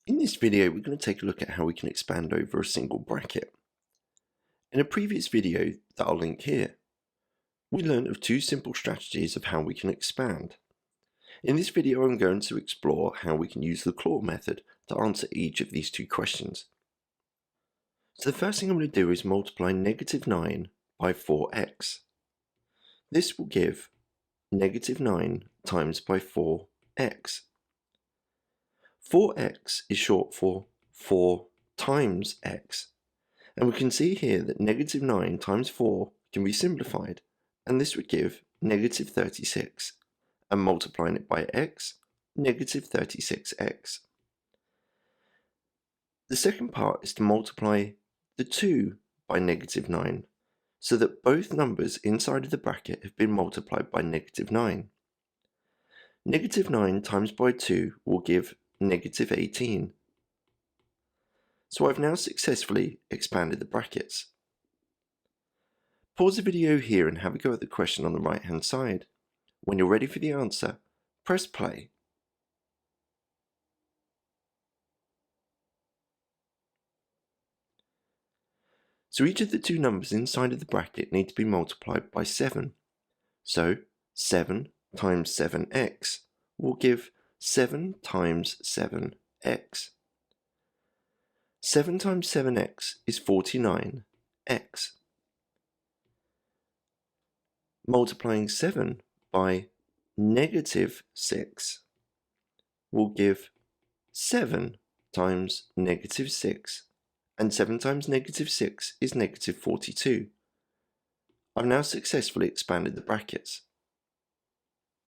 In this video, we're going to take a look at how we can expand over a single bracket. In a previous video that I'll link here, we learned of two simple strategies of how we can expand. In this video, I'm going to explore how we can use the claw method to answer each of these two questions. So the first thing I'm going to do is multiply -9 by 4x. This will give -9 times by 4x. 4x is short for 4 times x, and we can see here that -9 times 4 can be simplified, and this would give -36, and multiplying it by x, -36x. The second part is to multiply the 2 by -9, so that both numbers inside of the bracket have been multiplied by -9. -9 times by 2 will give -18. So I've now successfully expanded the brackets. Pause the video here and have a go at the question on the right hand side. When you're ready for the answer, press play. So each of the two numbers inside of the bracket need to be multiplied by 7. So 7 times 7x will give 7 times 7x. 7 times 7x is 49x. Multiplying 7 by -6 will give 7 times -6, and 7 times -6 is -42. I've now successfully expanded the brackets.